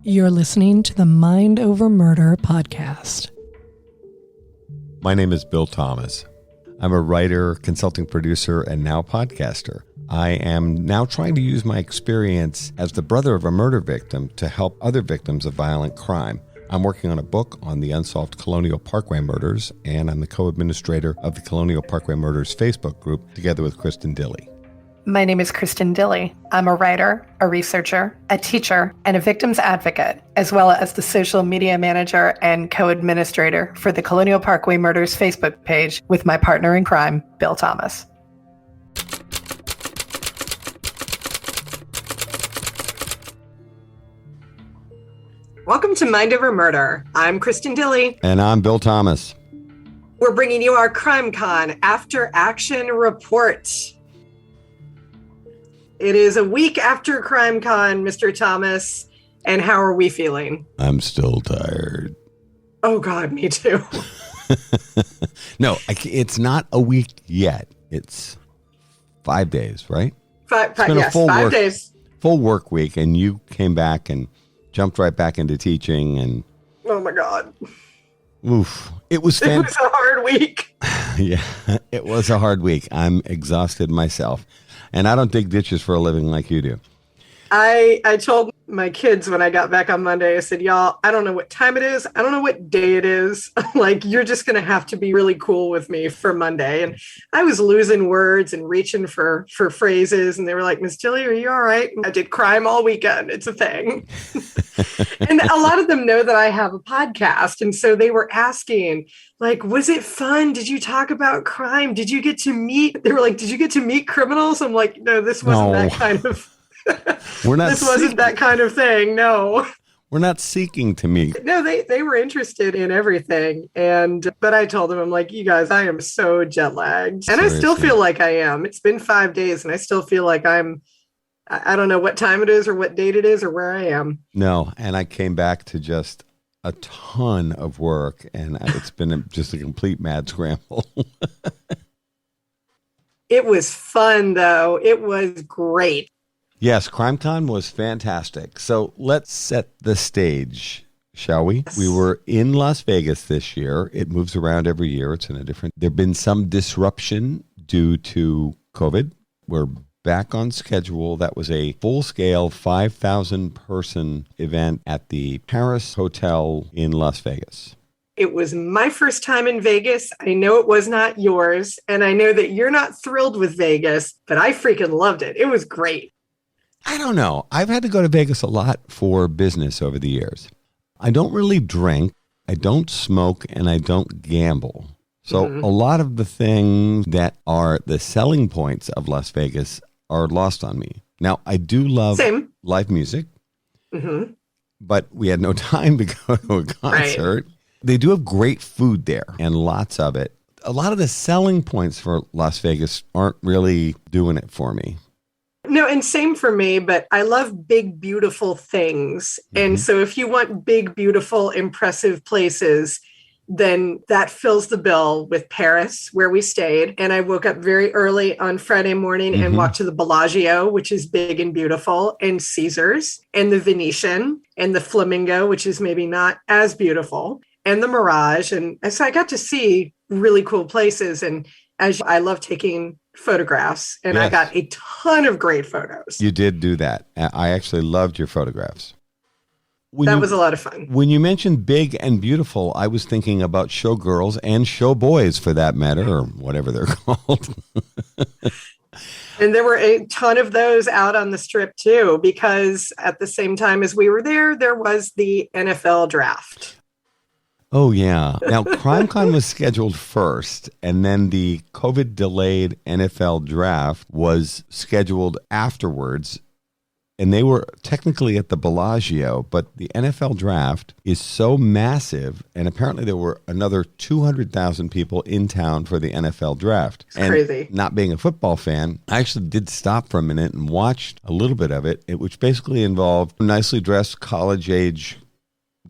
You're listening to the Mind Over Murder podcast. My name is Bill Thomas. I'm a writer, consulting producer, and now podcaster. I am now trying to use my experience as the brother of a murder victim to help other victims of violent crime. I'm working on a book on the unsolved Colonial Parkway Murders, and I'm the co-administrator of the Colonial Parkway Murders Facebook group together with Kristin Dilley. My name is Kristin Dilley. I'm a writer, a researcher, a teacher, and a victims advocate, as well as the social media manager and co-administrator for the Colonial Parkway Murders Facebook page with my partner in crime, Bill Thomas. Welcome to Mind Over Murder. I'm Kristin Dilley. And I'm Bill Thomas. We're bringing you our CrimeCon After Action Report. It is a week after CrimeCon, Mr. Thomas, and how are we feeling? I'm still tired. Oh, God, me too. No, it's not a week yet. It's 5 days, right? Five days. Full work week, and you came back and jumped right back into teaching. And oh, my God. Oof. It was a hard week. Yeah, it was a hard week. I'm exhausted myself. And I don't dig ditches for a living like you do. I told my kids when I got back on Monday, I said, y'all, I don't know what time it is. I don't know what day it is. Like, you're just going to have to be really cool with me for Monday. And I was losing words and reaching for phrases. And they were like, Miss Dilley, are you all right? And I did crime all weekend. It's a thing. And a lot of them know that I have a podcast. And so they were asking, like, was it fun? Did you talk about crime? Did you get to meet? They were like, did you get to meet criminals? I'm like, no, this wasn't that kind of. This wasn't that kind of thing. No, we're not seeking to meet. No, they were interested in everything. But I told them, I'm like, you guys, I am so jet lagged. And I still feel like I am. It's been 5 days and I still feel like I don't know what time it is or what date it is or where I am. No. And I came back to just a ton of work and it's been just a complete mad scramble. It was fun though. It was great. Yes, CrimeCon was fantastic. So let's set the stage, shall we? Yes. We were in Las Vegas this year. It moves around every year. It's in a different... There have been some disruption due to COVID. We're back on schedule. That was a full-scale 5,000-person event at the Paris Hotel in Las Vegas. It was my first time in Vegas. I know it was not yours, and I know that you're not thrilled with Vegas, but I freaking loved it. It was great. I don't know. I've had to go to Vegas a lot for business over the years. I don't really drink, I don't smoke, and I don't gamble. So a lot of the things that are the selling points of Las Vegas are lost on me. Now, I do love live music, but we had no time to go to a concert. Right. They do have great food there and lots of it. A lot of the selling points for Las Vegas aren't really doing it for me. No, and same for me, but I love big, beautiful things. And so if you want big, beautiful, impressive places, then that fills the bill with Paris, where we stayed. And I woke up very early on Friday morning and walked to the Bellagio, which is big and beautiful, and Caesars, and the Venetian, and the Flamingo, which is maybe not as beautiful, and the Mirage. And so I got to see really cool places. And as I love taking photographs, and I got a ton of great photos. You did do that. I actually loved your photographs. That was a lot of fun. When you mentioned big and beautiful, I was thinking about showgirls and showboys, for that matter, or whatever they're called. And there were a ton of those out on the strip too, because at the same time as we were there was the NFL draft. Oh, yeah. Now, CrimeCon was scheduled first, and then the COVID-delayed NFL draft was scheduled afterwards, and they were technically at the Bellagio, but the NFL draft is so massive, and apparently there were another 200,000 people in town for the NFL draft. It's crazy. Not being a football fan, I actually did stop for a minute and watched a little bit of it, which basically involved nicely dressed college-age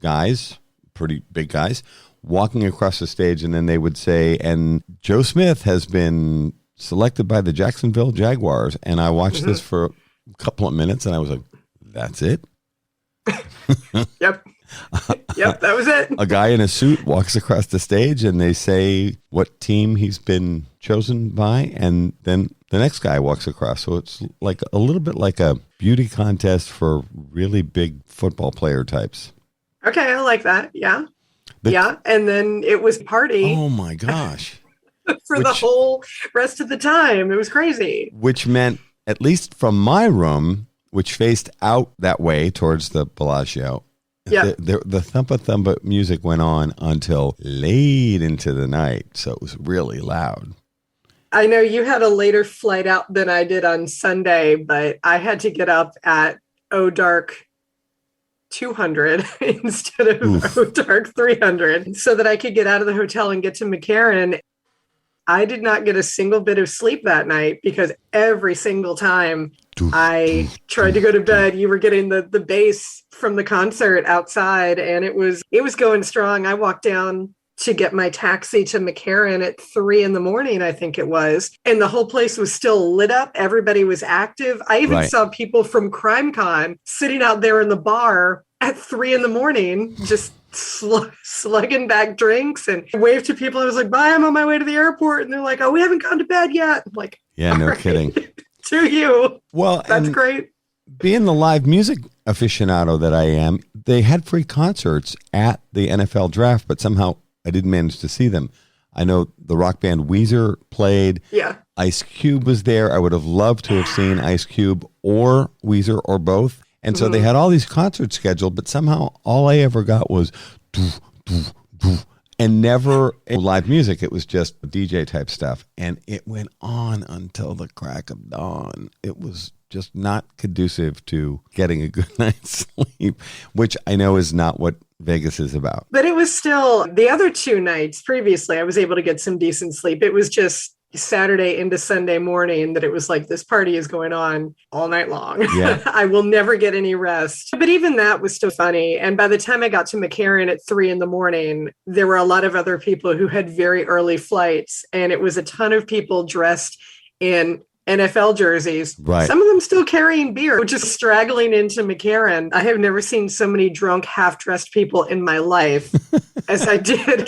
guys, pretty big guys, walking across the stage, and then they would say, and Joe Smith has been selected by the Jacksonville Jaguars. And I watched this for a couple of minutes, and I was like, that's it? Yep. Yep, that was it. A guy in a suit walks across the stage and they say what team he's been chosen by, and then the next guy walks across. So it's like a little bit like a beauty contest for really big football player types. Okay, I like that. Yeah. And then it was party. Oh my gosh. For the whole rest of the time. It was crazy. Which meant, at least from my room, which faced out that way towards the Bellagio, the thumpa music went on until late into the night. So it was really loud. I know you had a later flight out than I did on Sunday, but I had to get up at dark 200 instead of dark 300 so that I could get out of the hotel and get to McCarran. I did not get a single bit of sleep that night because every single time I tried to go to bed, you were getting the bass from the concert outside, and it was going strong. I walked down to get my taxi to McCarran at 3 a.m, I think it was. And the whole place was still lit up. Everybody was active. I even saw people from CrimeCon sitting out there in the bar at 3 a.m, just slugging back drinks, and waved to people. I was like, bye, I'm on my way to the airport. And they're like, oh, we haven't gone to bed yet. I'm like, yeah, no kidding. To you. Well, that's great. Being the live music aficionado that I am, they had free concerts at the NFL draft, but somehow I didn't manage to see them. I know the rock band Weezer played. Yeah. Ice Cube was there. I would have loved to have seen Ice Cube or Weezer or both. And so they had all these concerts scheduled, but somehow all I ever got was doof, doof, doof, and never live music. It was just DJ type stuff. And it went on until the crack of dawn. It was just not conducive to getting a good night's sleep, which I know is not what Vegas is about. But it was still, the other 2 nights previously, I was able to get some decent sleep. It was just Saturday into Sunday morning that it was like, this party is going on all night long. Yeah. I will never get any rest. But even that was still funny. And by the time I got to McCarran at 3 a.m, there were a lot of other people who had very early flights. And it was a ton of people dressed in NFL jerseys. Right. Some of them still carrying beer, just straggling into McCarran. I have never seen so many drunk, half-dressed people in my life as I did.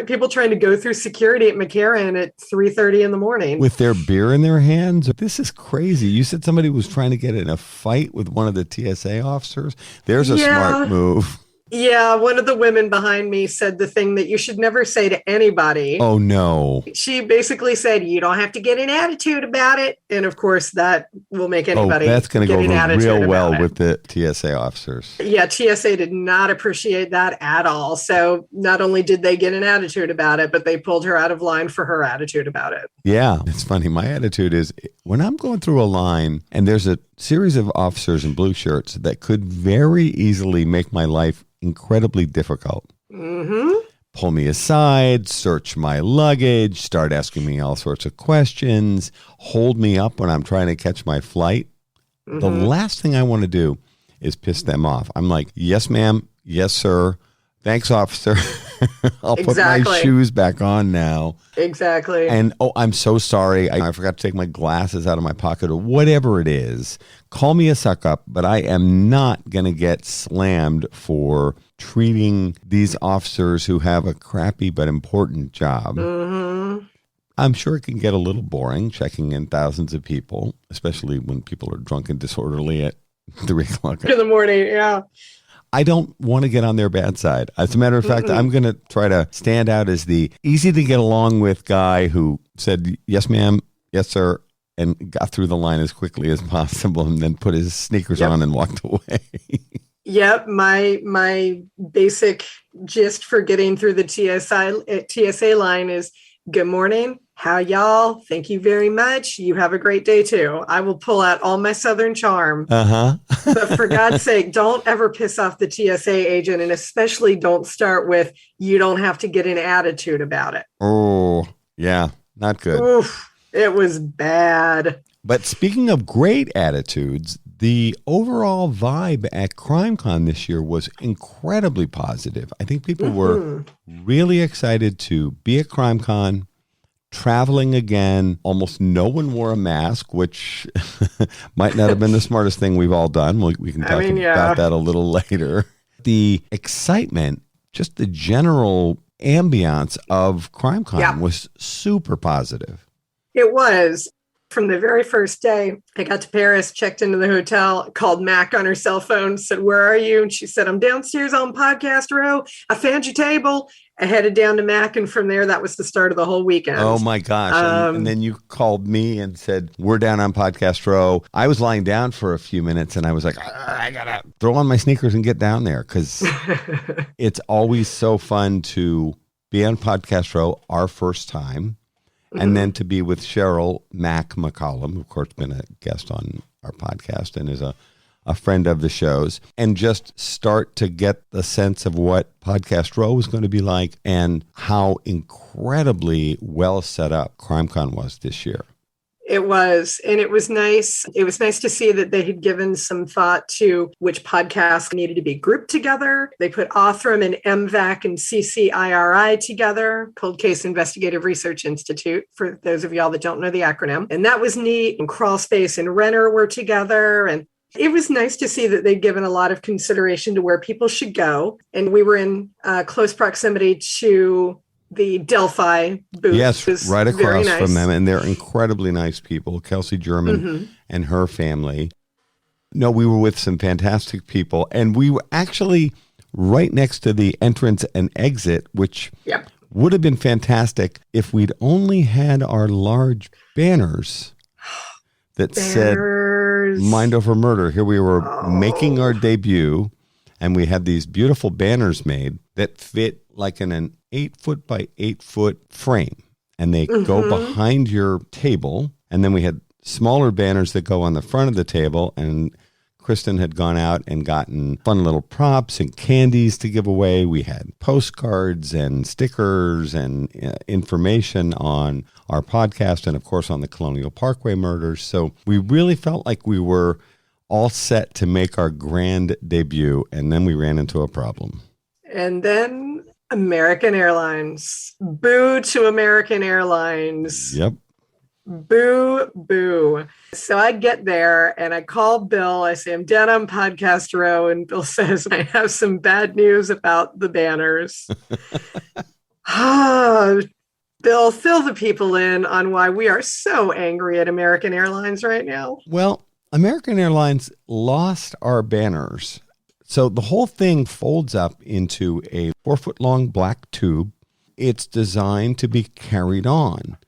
People trying to go through security at McCarran at 3:30 in the morning. With their beer in their hands? This is crazy. You said somebody was trying to get in a fight with one of the TSA officers? There's a smart move. Yeah, one of the women behind me said the thing that you should never say to anybody. Oh, no. She basically said, you don't have to get an attitude about it. And of course, that will make anybody that's going to go over real well it. with the TSA officers. Yeah, TSA did not appreciate that at all. So not only did they get an attitude about it, but they pulled her out of line for her attitude about it. Yeah, it's funny. My attitude is when I'm going through a line and there's a series of officers in blue shirts that could very easily make my life incredibly difficult. Pull me aside, search my luggage, start asking me all sorts of questions, hold me up when I'm trying to catch my flight. The last thing I want to do is piss them off. I'm like, yes, ma'am. Yes, sir. Thanks, officer. I'll put my shoes back on now. Exactly. And, oh, I'm so sorry. I forgot to take my glasses out of my pocket or whatever it is. Call me a suck up, but I am not going to get slammed for treating these officers who have a crappy but important job. I'm sure it can get a little boring checking in thousands of people, especially when people are drunk and disorderly at 3 o'clock in the morning. Yeah. I don't want to get on their bad side. As a matter of fact, I'm going to try to stand out as the easy to get along with guy who said, yes, ma'am, yes, sir, and got through the line as quickly as possible and then put his sneakers on and walked away. Yep. My basic gist for getting through the TSA line is, good morning. How y'all? Thank you very much. You have a great day too. I will pull out all my Southern charm. But for God's sake, don't ever piss off the TSA agent, and especially don't start with, you don't have to get an attitude about it. Oh, yeah. Not good. Oof, it was bad. But speaking of great attitudes, the overall vibe at CrimeCon this year was incredibly positive. I think people were really excited to be at CrimeCon, traveling again. Almost no one wore a mask, which might not have been the smartest thing we've all done. We can talk about that a little later. The excitement, just the general ambiance of CrimeCon was super positive. It was. From the very first day, I got to Paris, checked into the hotel, called Mac on her cell phone, said, "Where are you?" And she said, "I'm downstairs on Podcast Row. I found your table." I headed down to Mac, and from there, that was the start of the whole weekend. Oh, my gosh. And then you called me and said, "We're down on Podcast Row." I was lying down for a few minutes, and I was like, I got to throw on my sneakers and get down there, because it's always so fun to be on Podcast Row, our first time. And then to be with Cheryl Mac McCollum, who of course been a guest on our podcast and is a friend of the shows, and just start to get the sense of what Podcast Row was going to be like and how incredibly well set up CrimeCon was this year. It was, and it was nice. It was nice to see that they had given some thought to which podcasts needed to be grouped together. They put Othram and MVAC and CCIRI together, Cold Case Investigative Research Institute, for those of y'all that don't know the acronym. And that was neat. And Crawlspace and Renner were together. And it was nice to see that they'd given a lot of consideration to where people should go. And we were in close proximity to the Delphi booth. Yes, right across from them. And they're incredibly nice people. Kelsey German and her family. No, we were with some fantastic people. And we were actually right next to the entrance and exit, which would have been fantastic if we'd only had our large banners that said "Mind Over Murder." Here we were making our debut, and we had these beautiful banners made that fit like in an 8-foot by 8-foot frame, and they go behind your table. And then we had smaller banners that go on the front of the table, and Kristin had gone out and gotten fun little props and candies to give away. We had postcards and stickers and information on our podcast and, of course, on the Colonial Parkway Murders. So we really felt like we were all set to make our grand debut, and then we ran into a problem. And then American Airlines. Boo to American Airlines. Yep. Boo, boo. So I get there and I call Bill. I say, "I'm down on Podcast Row." And Bill says, "I have some bad news about the banners." Bill, fill the people in on why we are so angry at American Airlines right now. Well, American Airlines lost our banners. So the whole thing folds up into a 4-foot-long black tube. It's designed to be carried on.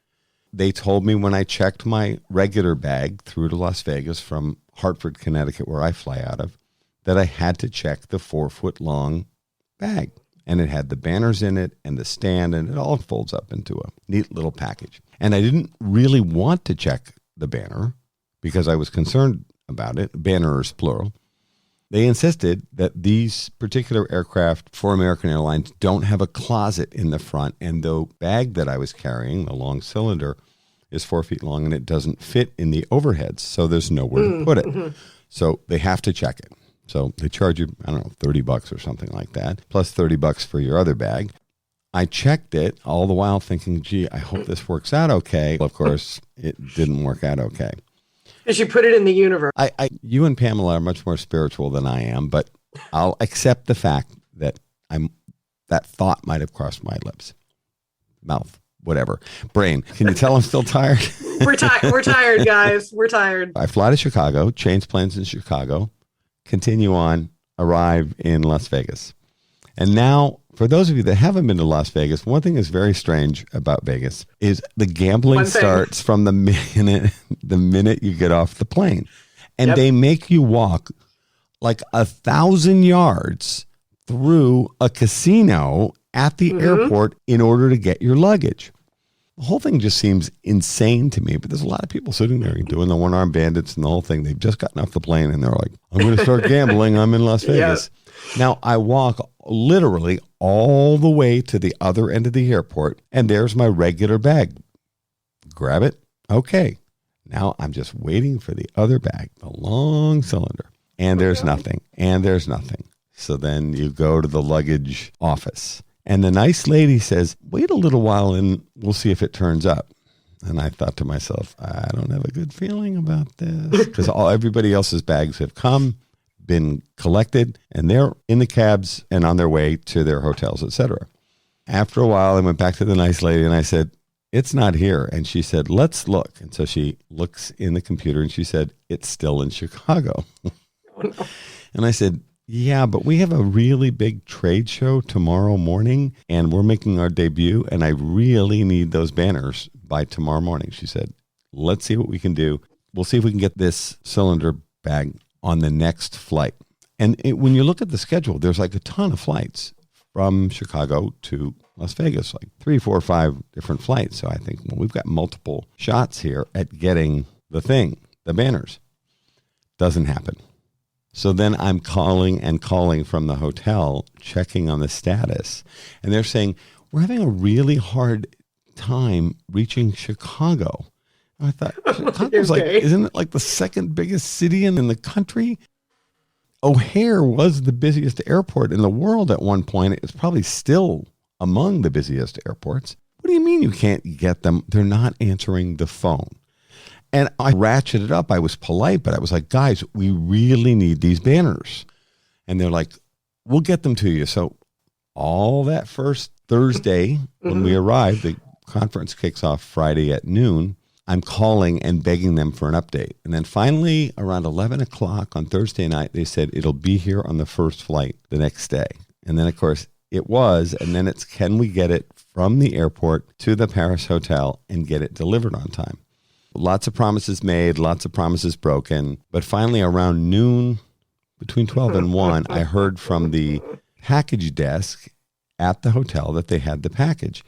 They told me when I checked my regular bag through to Las Vegas from Hartford, Connecticut, where I fly out of, that I had to check the 4-foot-long bag. And it had the banners in it and the stand, and it all folds up into a neat little package. And I didn't really want to check the banner because I was concerned about it. Banners, plural. They insisted that these particular aircraft for American Airlines don't have a closet in the front, and the bag that I was carrying, the long cylinder, is 4 feet long, and it doesn't fit in the overheads, so there's nowhere to put it. So they have to check it. So they charge you, I don't know, $30 or something like that, plus $30 for your other bag. I checked it, all the while thinking, gee, I hope this works out okay. Well, of course, it didn't work out okay. As you put it in the universe. You and Pamela are much more spiritual than I am, but I'll accept the fact that that thought might have crossed my lips, mouth, whatever, brain. Can you tell I'm still tired? We're tired, guys. We're tired. I fly to Chicago, change planes in Chicago, continue on, arrive in Las Vegas. And now, for those of you that haven't been to Las Vegas, one thing that's very strange about Vegas is the gambling starts from the minute you get off the plane. And they make you walk like 1,000 yards through a casino at the airport in order to get your luggage. The whole thing just seems insane to me, but there's a lot of people sitting there doing the one-armed bandits and the whole thing. They've just gotten off the plane and they're like, I'm going to start gambling. I'm in Las Vegas. Now, I walk literally all the way to the other end of the airport, and there's my regular bag. Grab it. Okay. Now I'm just waiting for the other bag, the long cylinder, and there's nothing, and there's nothing. So then you go to the luggage office, and the nice lady says, wait a little while and we'll see if it turns up. And I thought to myself, I don't have a good feeling about this because everybody else's bags have come, been collected, and they're in the cabs and on their way to their hotels, etc. After a while, I went back to the nice lady and I said, it's not here. And she said, let's look. And so she looks in the computer and she said, it's still in Chicago. Oh, no. And I said, yeah, but we have a really big trade show tomorrow morning and we're making our debut and I really need those banners by tomorrow morning. She said, let's see what we can do. We'll see if we can get this cylinder bag on the next flight. And when you look at the schedule, there's like a ton of flights from Chicago to Las Vegas, like 3, 4, 5 different flights. So I think, well, we've got multiple shots here at getting the thing, the banners. Doesn't happen. So then I'm calling from the hotel, checking on the status. And they're saying, we're having a really hard time reaching Chicago. And I thought, Chicago's Okay. like, isn't it like the second biggest city in the country? O'Hare was the busiest airport in the world at one point. It's probably still among the busiest airports. What do you mean you can't get them? They're not answering the phone. And I ratcheted up. I was polite, but I was like, guys, we really need these banners. And they're like, we'll get them to you. So all that first Thursday when we arrived, the conference kicks off Friday at noon. I'm calling and begging them for an update. And then finally, around 11 o'clock on Thursday night, they said it'll be here on the first flight the next day. And then, of course, it was. And then it's, can we get it from the airport to the Paris hotel and get it delivered on time? Lots of promises made, lots of promises broken. But finally, around noon, between 12 and 1, I heard from the package desk at the hotel that they had the package.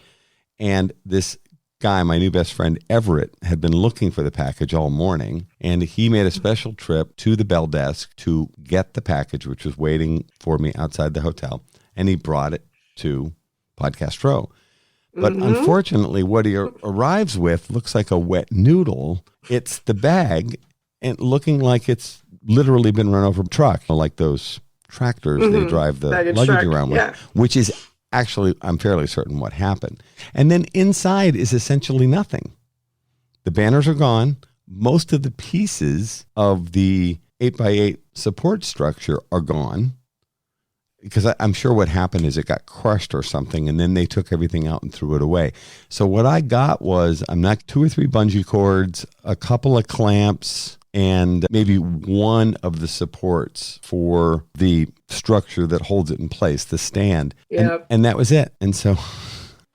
And this guy, my new best friend Everett, had been looking for the package all morning, and he made a special trip to the bell desk to get the package, which was waiting for me outside the hotel, and he brought it to Podcast Row. But unfortunately, what he arrives with looks like a wet noodle. It's the bag, and looking like it's literally been run over a truck, like those tractors they drive the luggage around with, which is actually, I'm fairly certain what happened. And then inside is essentially nothing. The banners are gone. Most of the pieces of the 8x8 support structure are gone. Because I'm sure what happened is it got crushed or something, and then they took everything out and threw it away. So what I got was, I'm not 2 or 3 bungee cords, a couple of clamps, and maybe one of the supports for the structure that holds it in place, the stand. Yep. And that was it. And so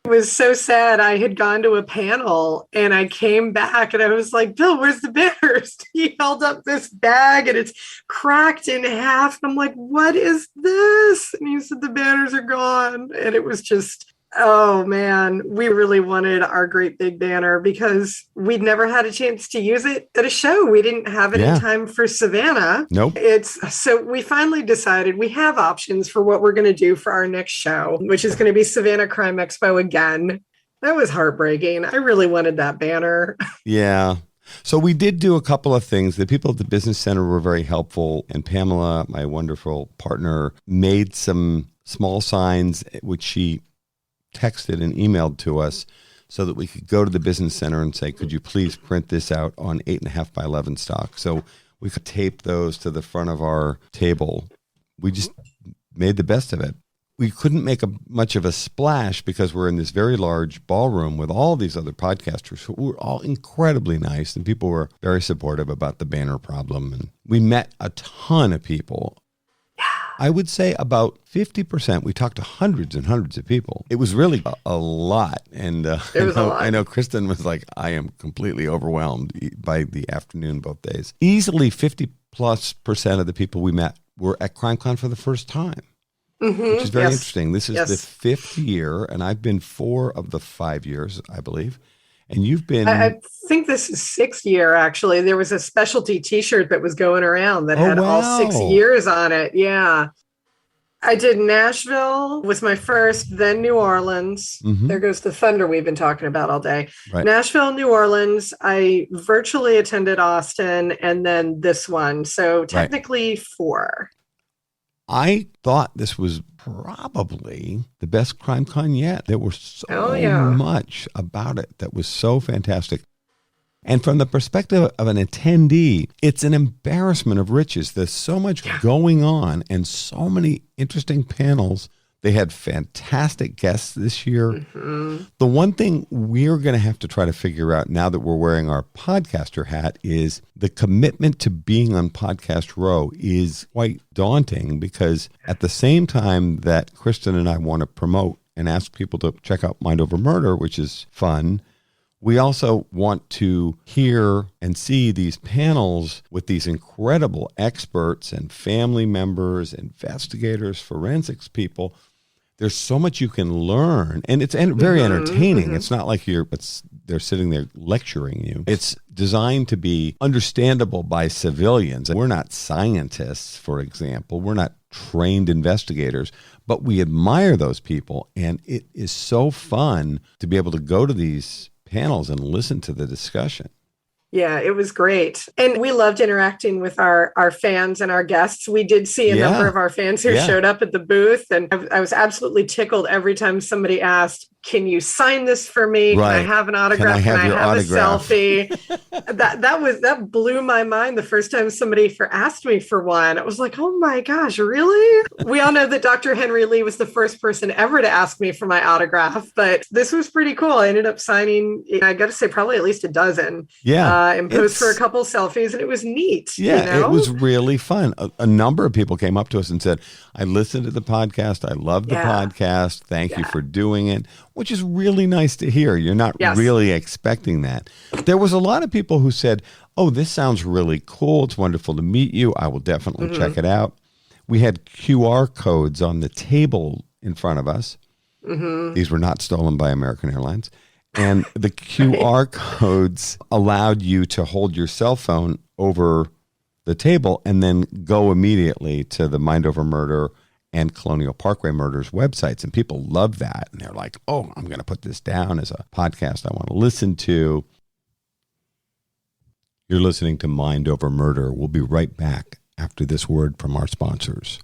it was so sad. I had gone to a panel and I came back and I was like, Bill, where's the banners? He held up this bag and it's cracked in half. And I'm like, what is this? And he said, the banners are gone. And it was just, oh man, we really wanted our great big banner because we'd never had a chance to use it at a show. We didn't have it in time for Savannah. Nope. So we finally decided we have options for what we're going to do for our next show, which is going to be Savannah Crime Expo again. That was heartbreaking. I really wanted that banner. Yeah. So we did do a couple of things. The people at the Business Center were very helpful. And Pamela, my wonderful partner, made some small signs, which she texted and emailed to us so that we could go to the Business Center and say, could you please print this out on 8.5 by 11 stock? So we could tape those to the front of our table. We just made the best of it. We couldn't make much of a splash because we're in this very large ballroom with all these other podcasters who were all incredibly nice, and people were very supportive about the banner problem. And we met a ton of people. I would say about 50%. We talked to hundreds and hundreds of people. It was really a lot. And I know Kristin was like, I am completely overwhelmed by the afternoon both days. Easily 50+% of the people we met were at CrimeCon for the first time, which is very interesting. This is the 5th year, and I've been 4 of the 5 years, I believe. And you've been... I think this is 6th year, actually. There was a specialty T-shirt that was going around that had all 6 years on it. Yeah. I did Nashville was my first, then New Orleans. There goes the thunder we've been talking about all day. Right. Nashville, New Orleans. I virtually attended Austin, and then this one. So technically 4. I thought this was probably the best CrimeCon yet. There was so much about it that was so fantastic. And from the perspective of an attendee, it's an embarrassment of riches. There's so much going on and so many interesting panels. They had fantastic guests this year. Mm-hmm. The one thing we're going to have to try to figure out now that we're wearing our podcaster hat is the commitment to being on Podcast Row is quite daunting, because at the same time that Kristin and I want to promote and ask people to check out Mind Over Murder, which is fun, we also want to hear and see these panels with these incredible experts and family members, investigators, forensics people. There's so much you can learn, and it's very entertaining. Mm-hmm. It's not like they're sitting there lecturing you. It's designed to be understandable by civilians. We're not scientists, for example. We're not trained investigators, but we admire those people, and it is so fun to be able to go to these panels and listen to the discussion. Yeah, it was great. And we loved interacting with our fans and our guests. We did see a number of our fans who showed up at the booth. And I was absolutely tickled every time somebody asked, can you sign this for me? Right. Can I have an autograph? Can I have a selfie? that blew my mind the first time somebody asked me for one. I was like, oh my gosh, really? We all know that Dr. Henry Lee was the first person ever to ask me for my autograph, but this was pretty cool. I ended up signing, I got to say, probably at least a dozen. And posed for a couple selfies, and it was neat. Yeah, it was really fun. A number of people came up to us and said, I listened to the podcast. I love the podcast. Thank you for doing it, which is really nice to hear. You're not really expecting that. There was a lot of people who said, oh, this sounds really cool. It's wonderful to meet you. I will definitely check it out. We had QR codes on the table in front of us. Mm-hmm. These were not stolen by American Airlines. And the QR codes allowed you to hold your cell phone over the table and then go immediately to the Mind Over Murder and Colonial Parkway Murders websites. And people love that. And they're like, oh, I'm going to put this down as a podcast I want to listen to. You're listening to Mind Over Murder. We'll be right back after this word from our sponsors.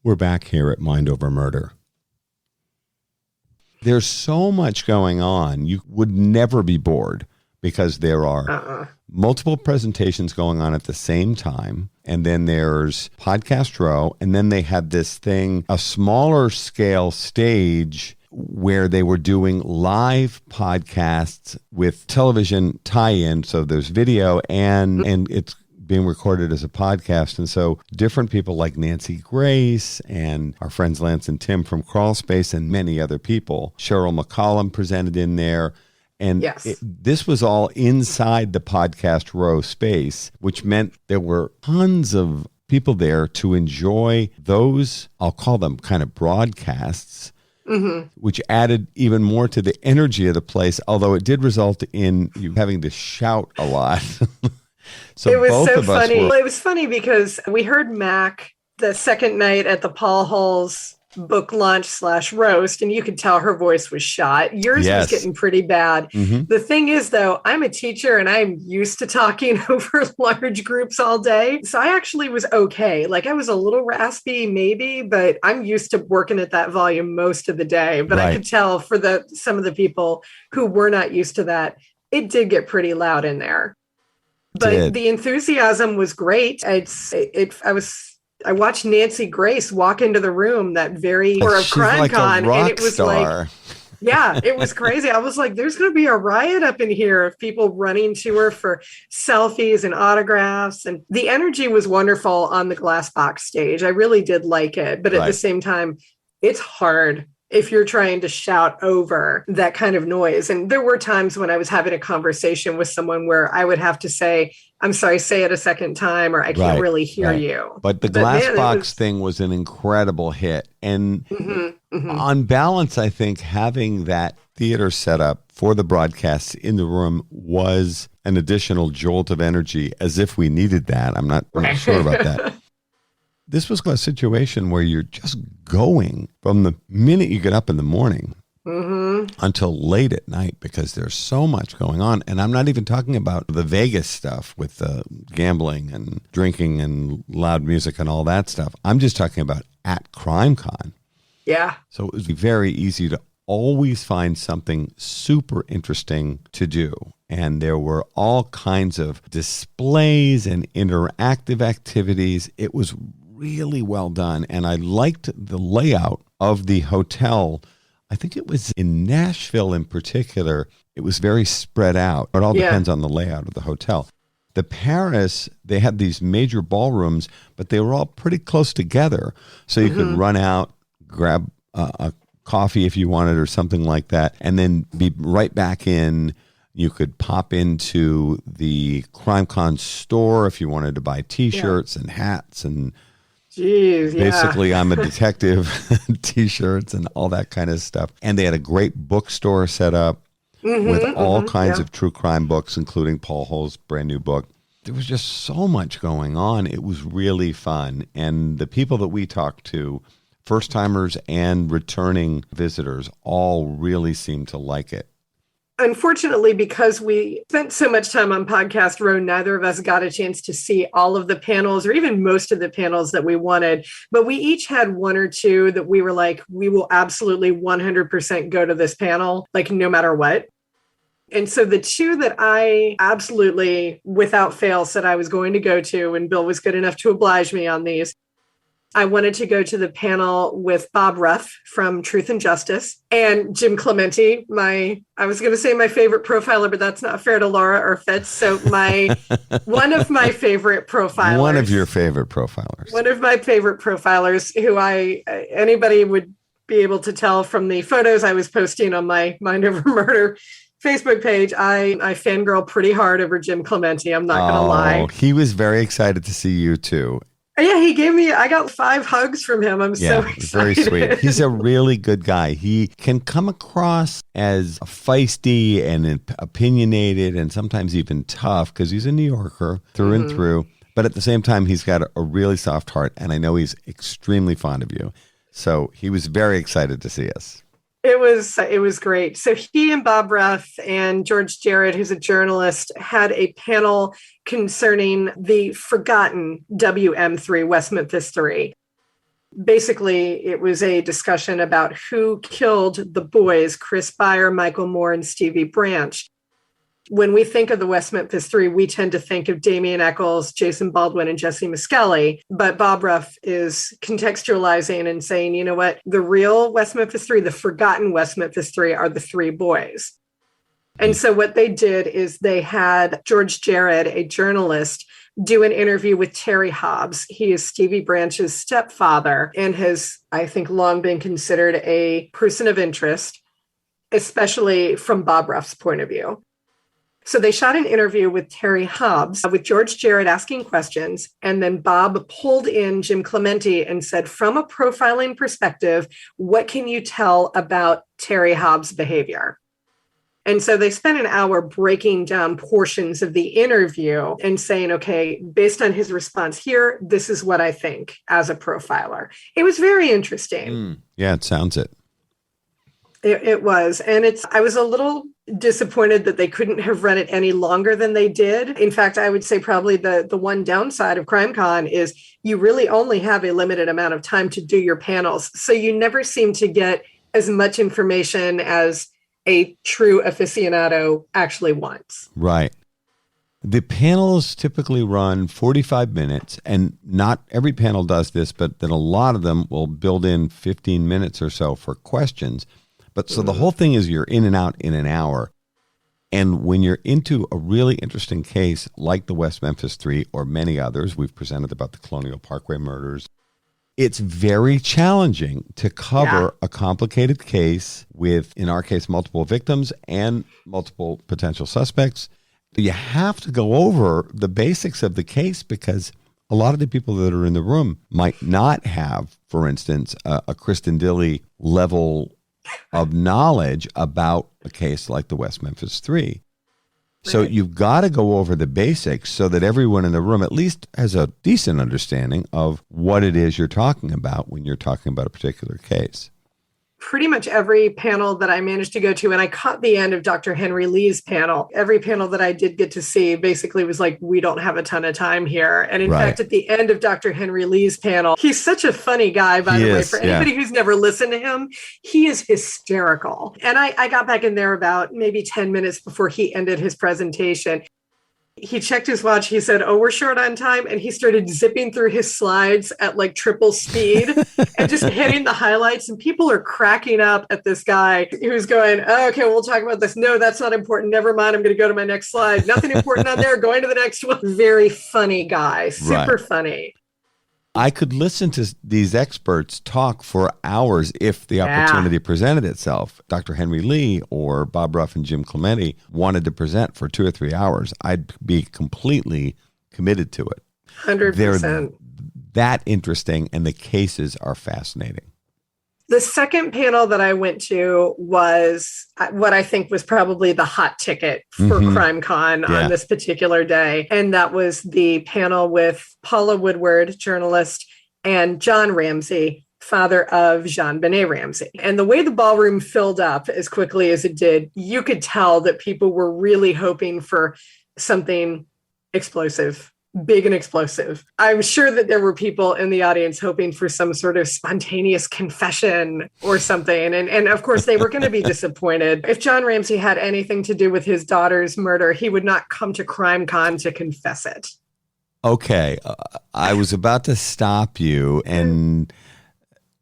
We're back here at Mind Over Murder. There's so much going on. You would never be bored because there are multiple presentations going on at the same time. And then there's Podcast Row. And then they had this thing, a smaller scale stage where they were doing live podcasts with television tie-in. So there's video and it's being recorded as a podcast. And so different people like Nancy Grace and our friends Lance and Tim from Crawl Space and many other people. Cheryl McCollum presented in there. And this was all inside the Podcast Row space, which meant there were tons of people there to enjoy those, I'll call them kind of broadcasts, which added even more to the energy of the place, although it did result in you having to shout a lot. So it was both so of us funny. It was funny because we heard Mac the second night at the Paul Hall's book launch / roast, and you could tell her voice was shot. Yours was getting pretty bad. Mm-hmm. The thing is, though, I'm a teacher and I'm used to talking over large groups all day. So I actually was okay. Like I was a little raspy maybe, but I'm used to working at that volume most of the day. But I could tell for some of the people who were not used to that, it did get pretty loud in there. But the enthusiasm was great. I watched Nancy Grace walk into the room that very tour of CrimeCon, like and it was star. It was crazy. I was like, there's going to be a riot up in here of people running to her for selfies and autographs. And the energy was wonderful on the glass box stage. I really did like it. But at the same time, it's hard if you're trying to shout over that kind of noise. And there were times when I was having a conversation with someone where I would have to say, I'm sorry, say it a second time, or I can't really hear you. But the glass box thing was an incredible hit. And on balance, I think having that theater set up for the broadcasts in the room was an additional jolt of energy, as if we needed that. I'm not sure about that. This was a situation where you're just going from the minute you get up in the morning until late at night because there's so much going on. And I'm not even talking about the Vegas stuff with the gambling and drinking and loud music and all that stuff. I'm just talking about at CrimeCon. Yeah. So it was very easy to always find something super interesting to do. And there were all kinds of displays and interactive activities. It was really well done. And I liked the layout of the hotel. I think it was in Nashville in particular. It was very spread out. It all depends on the layout of the hotel. The Paris, they had these major ballrooms, but they were all pretty close together. So you could run out, grab a coffee if you wanted or something like that, and then be right back in. You could pop into the CrimeCon store if you wanted to buy T-shirts and hats and basically I'm a detective T-shirts and all that kind of stuff. And they had a great bookstore set up with all kinds of true crime books, including Paul Hull's brand new book. There was just so much going on. It was really fun. And the people that we talked to, first-timers and returning visitors, all really seemed to like it. Unfortunately, because we spent so much time on Podcast Row, neither of us got a chance to see all of the panels or even most of the panels that we wanted. But we each had one or two that we were like, we will absolutely 100% go to this panel, like no matter what. And so the two that I absolutely, without fail, said I was going to go to, and Bill was good enough to oblige me on these, I wanted to go to the panel with Bob Ruff from Truth and Justice and Jim Clemente, I was going to say my favorite profiler, but that's not fair to Laura or Fitz. So one of my favorite profilers. One of your favorite profilers. One of my favorite profilers who anybody would be able to tell from the photos I was posting on my Mind Over Murder Facebook page. I fangirl pretty hard over Jim Clemente. I'm not going to lie. He was very excited to see you too. Yeah, I got 5 hugs from him. I'm so excited. Very sweet. He's a really good guy. He can come across as feisty and opinionated and sometimes even tough because he's a New Yorker through and through. But at the same time, he's got a really soft heart. And I know he's extremely fond of you. So he was very excited to see us. It was great. So he and Bob Ruff and George Jarrett, who's a journalist, had a panel concerning the forgotten WM3, West Memphis 3. Basically, it was a discussion about who killed the boys, Chris Beyer, Michael Moore, and Stevie Branch. When we think of the West Memphis 3, we tend to think of Damian Eccles, Jason Baldwin, and Jesse Miskelly. But Bob Ruff is contextualizing and saying, you know what, the real West Memphis 3, the forgotten West Memphis 3 are the 3 boys. And so what they did is they had George Jarrett, a journalist, do an interview with Terry Hobbs. He is Stevie Branch's stepfather and has, I think, long been considered a person of interest, especially from Bob Ruff's point of view. So they shot an interview with Terry Hobbs with George Jarrett asking questions. And then Bob pulled in Jim Clemente and said, from a profiling perspective, what can you tell about Terry Hobbs' behavior? And so they spent an hour breaking down portions of the interview and saying, okay, based on his response here, this is what I think as a profiler. It was very interesting. Yeah, it sounds it. It was. And I was a little disappointed that they couldn't have run it any longer than they did. In fact, I would say probably the one downside of CrimeCon is you really only have a limited amount of time to do your panels. So you never seem to get as much information as a true aficionado actually wants. Right. The panels typically run 45 minutes, and not every panel does this, but then a lot of them will build in 15 minutes or so for questions. But so the whole thing is you're in and out in an hour. And when you're into a really interesting case like the West Memphis 3 or many others, we've presented about the Colonial Parkway Murders, it's very challenging to cover a complicated case with, in our case, multiple victims and multiple potential suspects. You have to go over the basics of the case because a lot of the people that are in the room might not have, for instance, a Kristin Dilley level of knowledge about a case like the West Memphis 3. So you've got to go over the basics so that everyone in the room at least has a decent understanding of what it is you're talking about when you're talking about a particular case. pretty much every panel that I managed to go to, and I caught the end of Dr. Henry Lee's panel. Every panel that I did get to see basically was like, we don't have a ton of time here. And in fact, at the end of Dr. Henry Lee's panel, he's such a funny guy, by the way, for anybody who's never listened to him, he is hysterical. And I got back in there about maybe 10 minutes before he ended his presentation. He checked his watch. He said, "Oh, we're short on time." And he started zipping through his slides at like triple speed and just hitting the highlights. And people are cracking up at this guy who's going, "Oh, okay, we'll talk about this. No, that's not important. Never mind. I'm going to go to my next slide. Nothing important on there. Going to the next one." Very funny guy. Super funny. I could listen to these experts talk for hours if the opportunity presented itself. Dr. Henry Lee or Bob Ruff and Jim Clemente wanted to present for 2 or 3 hours. I'd be completely committed to it. 100%. They're that interesting, and the cases are fascinating. The second panel that I went to was what I think was probably the hot ticket for CrimeCon on this particular day. And that was the panel with Paula Woodward, journalist, and John Ramsey, father of JonBenet Ramsey. And the way the ballroom filled up as quickly as it did, you could tell that people were really hoping for something explosive. Big and explosive. I'm sure that there were people in the audience hoping for some sort of spontaneous confession or something. And of course, they were going to be disappointed. If John Ramsey had anything to do with his daughter's murder, he would not come to CrimeCon to confess it. Okay. I was about to stop you,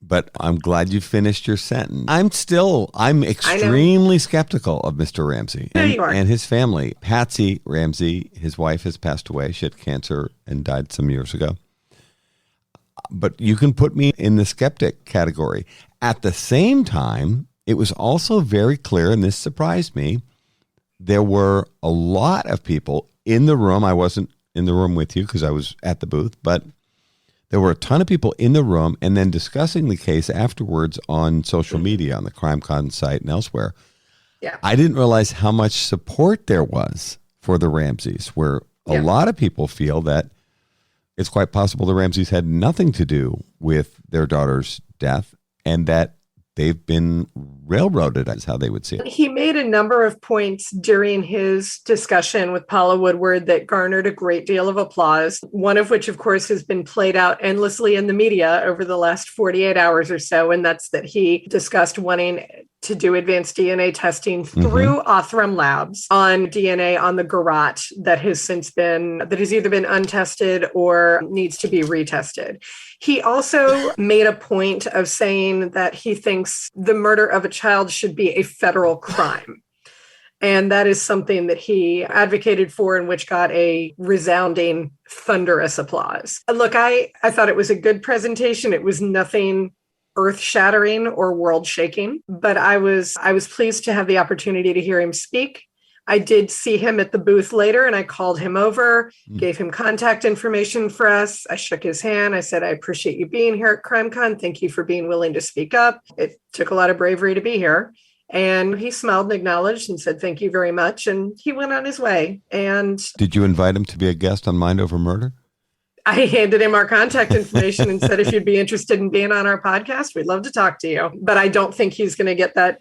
but I'm glad you finished your sentence. I'm extremely skeptical of Mr. Ramsey and his family. Patsy Ramsey, his wife, has passed away. She had cancer and died some years ago. But you can put me in the skeptic category. At the same time, it was also very clear, and this surprised me, there were a lot of people in the room. I wasn't in the room with you because I was at the booth, but there were a ton of people in the room and then discussing the case afterwards on social media, on the CrimeCon site and elsewhere. Yeah. I didn't realize how much support there was for the Ramseys, where a lot of people feel that it's quite possible the Ramseys had nothing to do with their daughter's death and that they've been railroaded, is how they would see it. He made a number of points during his discussion with Paula Woodward that garnered a great deal of applause, one of which, of course, has been played out endlessly in the media over the last 48 hours or so, and that's that he discussed wanting to do advanced DNA testing through Othram Labs on DNA on the garrote that has either been untested or needs to be retested. He also made a point of saying that he thinks the murder of a child should be a federal crime. And that is something that he advocated for and which got a resounding, thunderous applause. Look, I thought it was a good presentation. It was nothing earth-shattering or world-shaking, but I was pleased to have the opportunity to hear him speak. I did see him at the booth later, and I called him over, gave him contact information for us. I shook his hand. I said, "I appreciate you being here at CrimeCon. Thank you for being willing to speak up. It took a lot of bravery to be here." And he smiled and acknowledged and said, "Thank you very much." And he went on his way. And did you invite him to be a guest on Mind Over Murder? I handed him our contact information and said, "If you'd be interested in being on our podcast, we'd love to talk to you." But I don't think he's going to get that.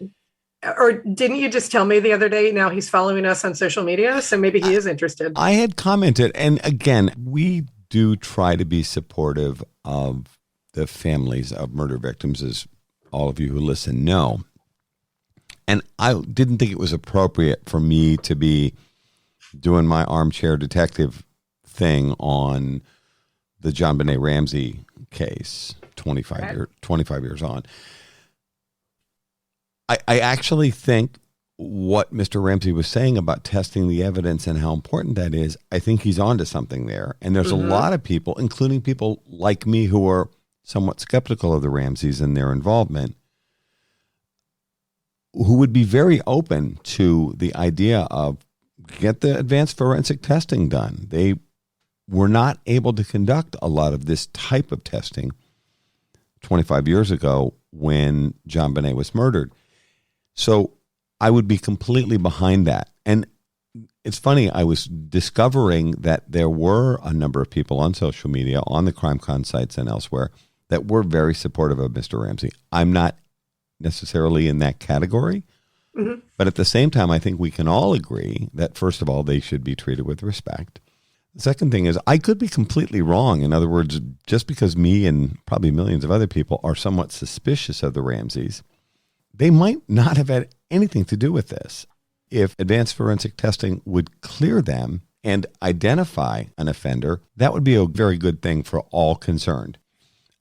Or didn't you just tell me the other day, now he's following us on social media, so maybe he is interested. I had commented, and again, we do try to be supportive of the families of murder victims, as all of you who listen know. And I didn't think it was appropriate for me to be doing my armchair detective thing on the JonBenet Ramsey case 25 years on. I actually think what Mr. Ramsey was saying about testing the evidence and how important that is, I think he's onto something there. And there's a lot of people, including people like me, who are somewhat skeptical of the Ramseys and their involvement, who would be very open to the idea of get the advanced forensic testing done. They were not able to conduct a lot of this type of testing 25 years ago when JonBenet was murdered. So I would be completely behind that. And it's funny, I was discovering that there were a number of people on social media, on the CrimeCon sites and elsewhere, that were very supportive of Mr. Ramsey. I'm not necessarily in that category. Mm-hmm. But at the same time, I think we can all agree that, first of all, they should be treated with respect. The second thing is I could be completely wrong. In other words, just because me and probably millions of other people are somewhat suspicious of the Ramseys, they might not have had anything to do with this. If advanced forensic testing would clear them and identify an offender, that would be a very good thing for all concerned.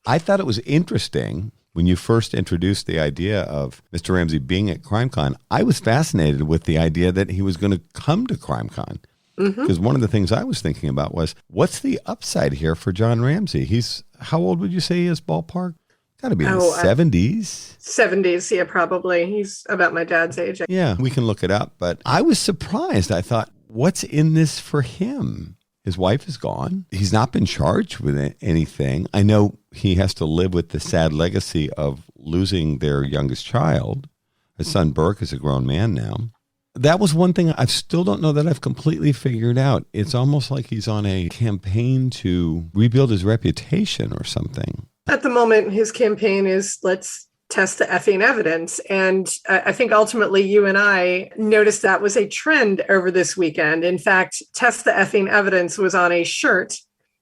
I thought it was interesting when you first introduced the idea of Mr. Ramsey being at CrimeCon. I was fascinated with the idea that he was going to come to CrimeCon. Because one of the things I was thinking about was, what's the upside here for John Ramsey? He's, how old would you say he is, ballpark? Got to be in the 70s. 70s, yeah, probably. He's about my dad's age. Yeah, we can look it up. But I was surprised. I thought, what's in this for him? His wife is gone. He's not been charged with anything. I know he has to live with the sad legacy of losing their youngest child. His son, Burke, is a grown man now. That was one thing I still don't know that I've completely figured out. It's almost like he's on a campaign to rebuild his reputation or something. At the moment, his campaign is, let's test the effing evidence. And I think ultimately you and I noticed that was a trend over this weekend. In fact, test the effing evidence was on a shirt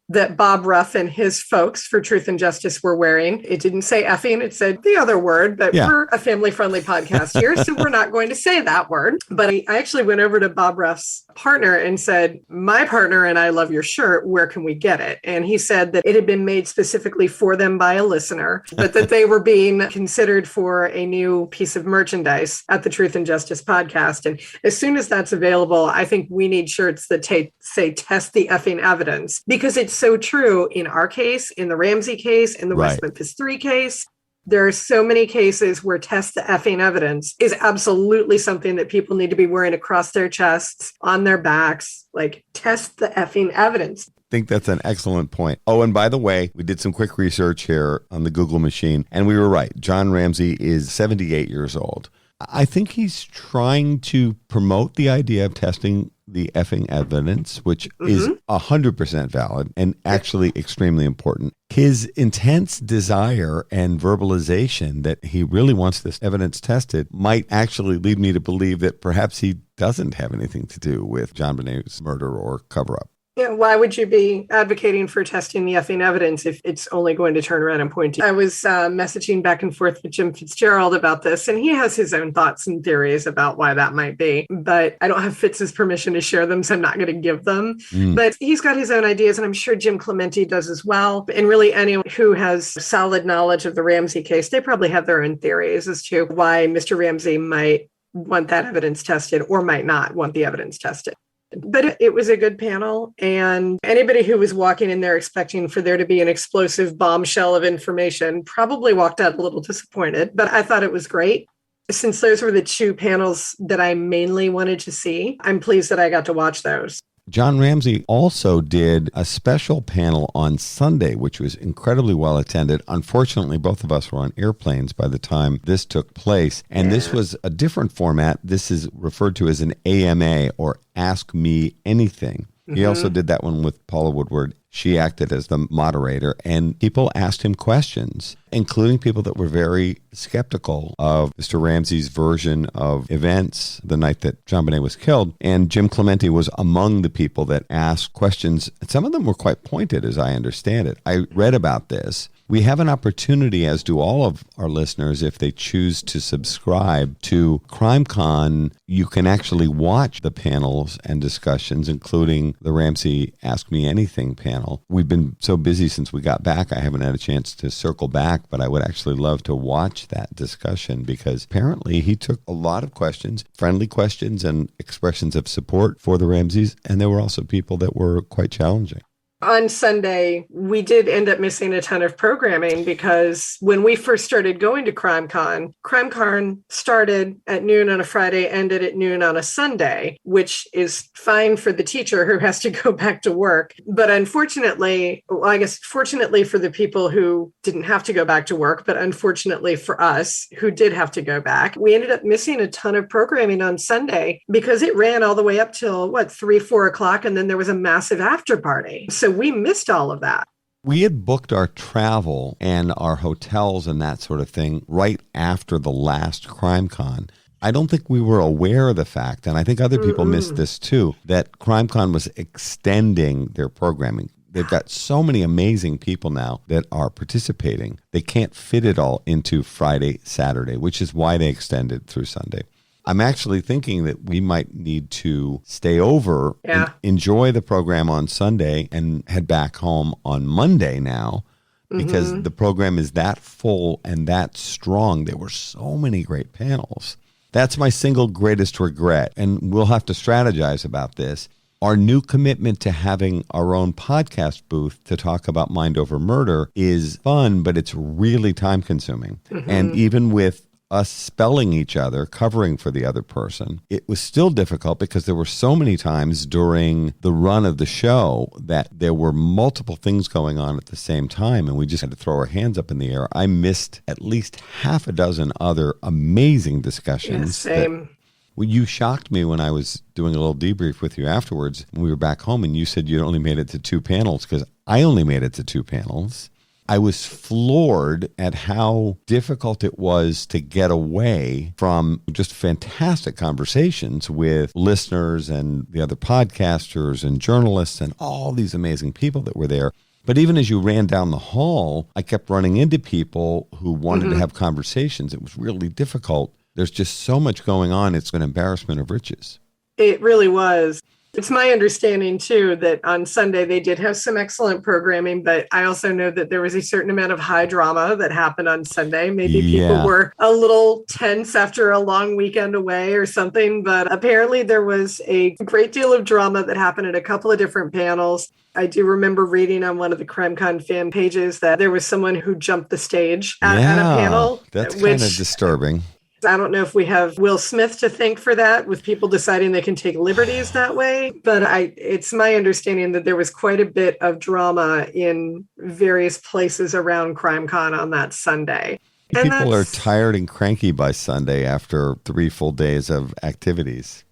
that Bob Ruff and his folks for Truth and Justice were wearing. It didn't say effing, it said the other word, but we're a family-friendly podcast here, so we're not going to say that word. But I actually went over to Bob Ruff's partner and said, my partner and I love your shirt, where can we get it? And he said that it had been made specifically for them by a listener, but that they were being considered for a new piece of merchandise at the Truth and Justice podcast. And as soon as that's available, I think we need shirts that say test the effing evidence, because it's so true in our case, in the Ramsey case, in the West Memphis 3 case. There are so many cases where test the effing evidence is absolutely something that people need to be wearing across their chests, on their backs, like test the effing evidence. I think that's an excellent point. Oh, and by the way, we did some quick research here on the Google machine, and we were right. John Ramsey is 78 years old. I think he's trying to promote the idea of testing the effing evidence, which is 100% valid and actually extremely important. His intense desire and verbalization that he really wants this evidence tested might actually lead me to believe that perhaps he doesn't have anything to do with John Benet's murder or cover-up. Yeah, why would you be advocating for testing the effing evidence if it's only going to turn around and point to you? I was messaging back and forth with Jim Fitzgerald about this, and he has his own thoughts and theories about why that might be. But I don't have Fitz's permission to share them, so I'm not going to give them. But he's got his own ideas, and I'm sure Jim Clemente does as well. And really anyone who has solid knowledge of the Ramsey case, they probably have their own theories as to why Mr. Ramsey might want that evidence tested or might not want the evidence tested. But it was a good panel, and anybody who was walking in there expecting for there to be an explosive bombshell of information probably walked out a little disappointed, but I thought it was great. Since those were the two panels that I mainly wanted to see, I'm pleased that I got to watch those. John Ramsey also did a special panel on Sunday, which was incredibly well attended. Unfortunately, both of us were on airplanes by the time this took place. And this was a different format. This is referred to as an AMA, or Ask Me Anything. He also did that one with Paula Woodward. She acted as the moderator, and people asked him questions, including people that were very skeptical of Mr. Ramsey's version of events the night that John Benet was killed. And Jim Clemente was among the people that asked questions. Some of them were quite pointed, as I understand it. I read about this. We have an opportunity, as do all of our listeners, if they choose to subscribe to CrimeCon. You can actually watch the panels and discussions, including the Ramsey Ask Me Anything panel. We've been so busy since we got back, I haven't had a chance to circle back, but I would actually love to watch that discussion, because apparently he took a lot of questions, friendly questions and expressions of support for the Ramseys, and there were also people that were quite challenging. On Sunday, we did end up missing a ton of programming, because when we first started going to CrimeCon started at noon on a Friday, ended at noon on a Sunday, which is fine for the teacher who has to go back to work. But unfortunately, well, I guess fortunately for the people who didn't have to go back to work, but unfortunately for us who did have to go back, we ended up missing a ton of programming on Sunday because it ran all the way up till 3, 4 o'clock. And then there was a massive after party. So we missed all of that. We had booked our travel and our hotels and that sort of thing right after the last CrimeCon. I don't think we were aware of the fact, and I think other people missed this too, that CrimeCon was extending their programming. They've got so many amazing people now that are participating. They can't fit it all into Friday, Saturday, which is why they extended through Sunday. I'm actually thinking that we might need to stay over and enjoy the program on Sunday and head back home on Monday now, because the program is that full and that strong. There were so many great panels. That's my single greatest regret, and we'll have to strategize about this. Our new commitment to having our own podcast booth to talk about Mind Over Murder is fun, but it's really time consuming. And even with us spelling each other, covering for the other person, it was still difficult because there were so many times during the run of the show that there were multiple things going on at the same time, and we just had to throw our hands up in the air. I missed at least half a dozen other amazing discussions. Same. Well, you shocked me when I was doing a little debrief with you afterwards when we were back home, and you said you only made it to 2 panels, because I only made it to 2 panels. I was floored at how difficult it was to get away from just fantastic conversations with listeners and the other podcasters and journalists and all these amazing people that were there. But even as you ran down the hall, I kept running into people who wanted to have conversations. It was really difficult. There's just so much going on. It's an embarrassment of riches. It really was. It's my understanding, too, that on Sunday they did have some excellent programming, but I also know that there was a certain amount of high drama that happened on Sunday. Maybe people were a little tense after a long weekend away or something, but apparently there was a great deal of drama that happened at a couple of different panels. I do remember reading on one of the CrimeCon fan pages that there was someone who jumped the stage at a panel. That's kind of disturbing. I don't know if we have Will Smith to thank for that, with people deciding they can take liberties that way. But it's my understanding that there was quite a bit of drama in various places around CrimeCon on that Sunday. People are tired and cranky by Sunday after 3 full days of activities.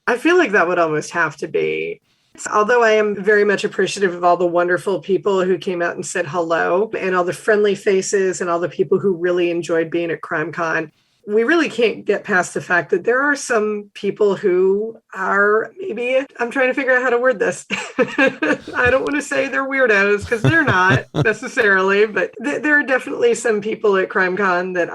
I feel like that would almost have to be. Although I am very much appreciative of all the wonderful people who came out and said hello, and all the friendly faces and all the people who really enjoyed being at CrimeCon, we really can't get past the fact that there are some people who are maybe, I'm trying to figure out how to word this. I don't want to say they're weirdos, because they're not necessarily, but there are definitely some people at CrimeCon that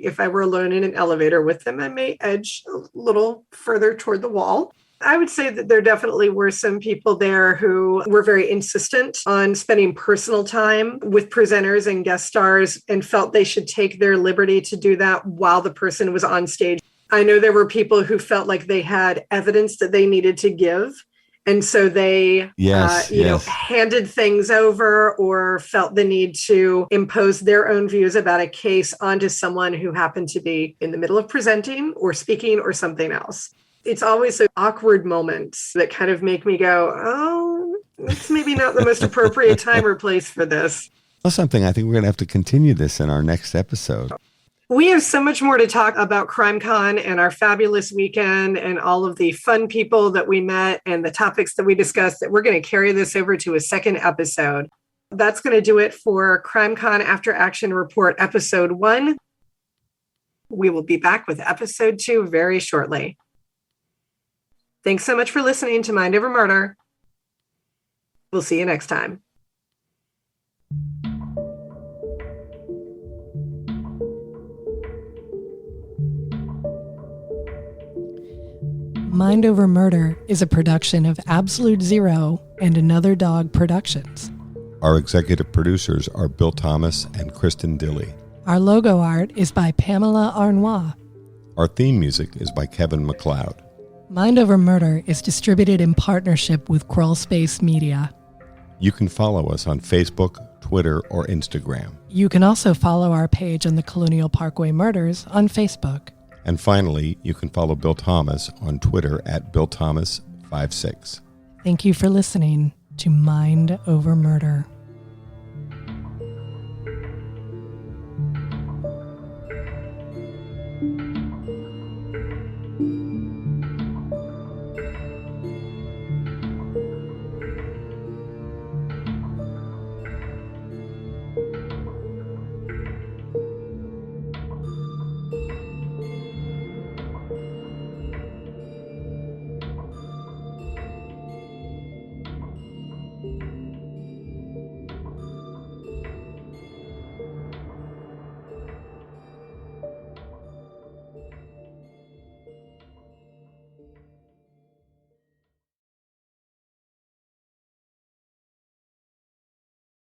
if I were alone in an elevator with them, I may edge a little further toward the wall. I would say that there definitely were some people there who were very insistent on spending personal time with presenters and guest stars and felt they should take their liberty to do that while the person was on stage. I know there were people who felt like they had evidence that they needed to give. And so they, handed things over or felt the need to impose their own views about a case onto someone who happened to be in the middle of presenting or speaking or something else. It's always the awkward moments that kind of make me go, oh, it's maybe not the most appropriate time or place for this. Well, something I think we're going to have to continue this in our next episode. We have so much more to talk about CrimeCon and our fabulous weekend and all of the fun people that we met and the topics that we discussed, that we're going to carry this over to a second episode. That's going to do it for CrimeCon After Action Report Episode 1. We will be back with Episode 2 very shortly. Thanks so much for listening to Mind Over Murder. We'll see you next time. Mind Over Murder is a production of Absolute Zero and Another Dog Productions. Our executive producers are Bill Thomas and Kristin Dilley. Our logo art is by Pamela Arnois. Our theme music is by Kevin MacLeod. Mind Over Murder is distributed in partnership with Crawl Space Media. You can follow us on Facebook, Twitter, or Instagram. You can also follow our page on the Colonial Parkway Murders on Facebook. And finally, you can follow Bill Thomas on Twitter at BillThomas56. Thank you for listening to Mind Over Murder.